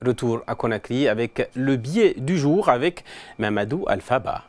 Retour à Conakry avec le billet du jour avec Mamadou Alphaba.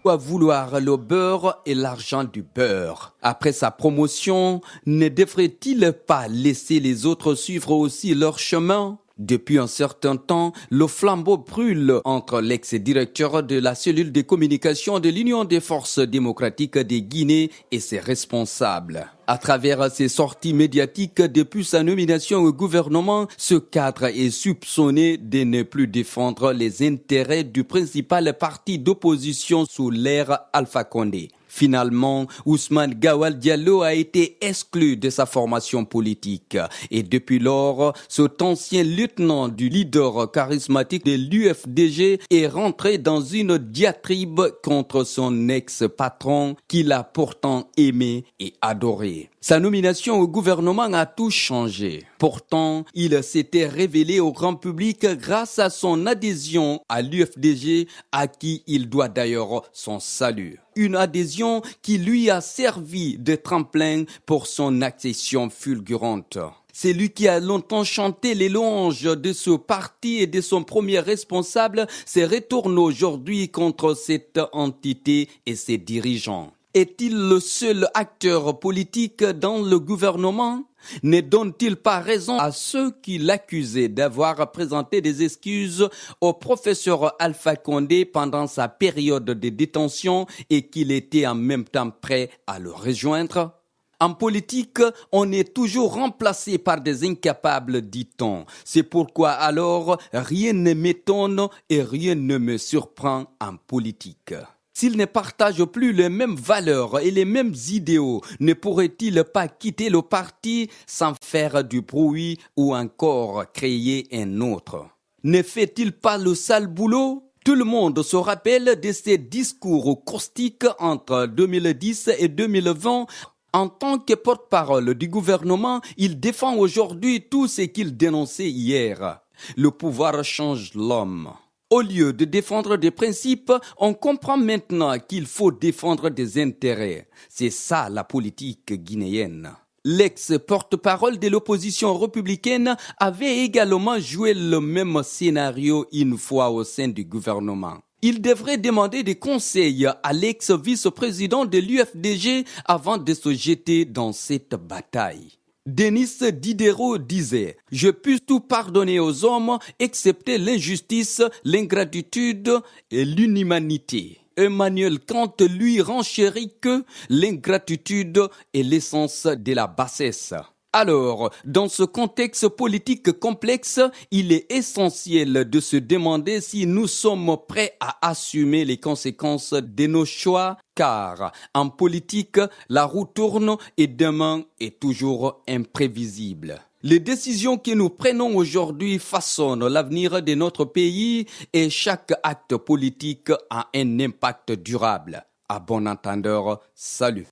À vouloir le beurre et l'argent du beurre. Après sa promotion, ne devrait-il pas laisser les autres suivre aussi leur chemin? Depuis un certain temps, le flambeau brûle entre l'ex-directeur de la cellule de communication de l'Union des forces démocratiques de Guinée et ses responsables. À travers ses sorties médiatiques depuis sa nomination au gouvernement, ce cadre est soupçonné de ne plus défendre les intérêts du principal parti d'opposition sous l'ère Alpha Condé. Finalement, Ousmane Gawal Diallo a été exclu de sa formation politique. Et depuis lors, cet ancien lieutenant du leader charismatique de l'UFDG est rentré dans une diatribe contre son ex-patron qu'il a pourtant aimé et adoré. Sa nomination au gouvernement a tout changé. Pourtant, il s'était révélé au grand public grâce à son adhésion à l'UFDG, à qui il doit d'ailleurs son salut. Une adhésion qui lui a servi de tremplin pour son accession fulgurante. C'est lui qui a longtemps chanté les louanges de ce parti et de son premier responsable se retourne aujourd'hui contre cette entité et ses dirigeants. Est-il le seul acteur politique dans le gouvernement? Ne donne-t-il pas raison à ceux qui l'accusaient d'avoir présenté des excuses au professeur Alpha Condé pendant sa période de détention et qu'il était en même temps prêt à le rejoindre? En politique, on est toujours remplacé par des incapables, dit-on. C'est pourquoi alors rien ne m'étonne et rien ne me surprend en politique. S'il ne partage plus les mêmes valeurs et les mêmes idéaux, ne pourrait-il pas quitter le parti sans faire du bruit ou encore créer un autre? Ne fait-il pas le sale boulot? Tout le monde se rappelle de ses discours caustiques entre 2010 et 2020. En tant que porte-parole du gouvernement, il défend aujourd'hui tout ce qu'il dénonçait hier. Le pouvoir change l'homme. Au lieu de défendre des principes, on comprend maintenant qu'il faut défendre des intérêts. C'est ça la politique guinéenne. L'ex-porte-parole de l'opposition républicaine avait également joué le même scénario une fois au sein du gouvernement. Il devrait demander des conseils à l'ex-vice-président de l'UFDG avant de se jeter dans cette bataille. Denis Diderot disait « Je puis tout pardonner aux hommes, excepté l'injustice, l'ingratitude et l'inhumanité ». Emmanuel Kant lui renchérit que l'ingratitude est l'essence de la bassesse. Alors, dans ce contexte politique complexe, il est essentiel de se demander si nous sommes prêts à assumer les conséquences de nos choix, car en politique, la roue tourne et demain est toujours imprévisible. Les décisions que nous prenons aujourd'hui façonnent l'avenir de notre pays et chaque acte politique a un impact durable. À bon entendeur, salut.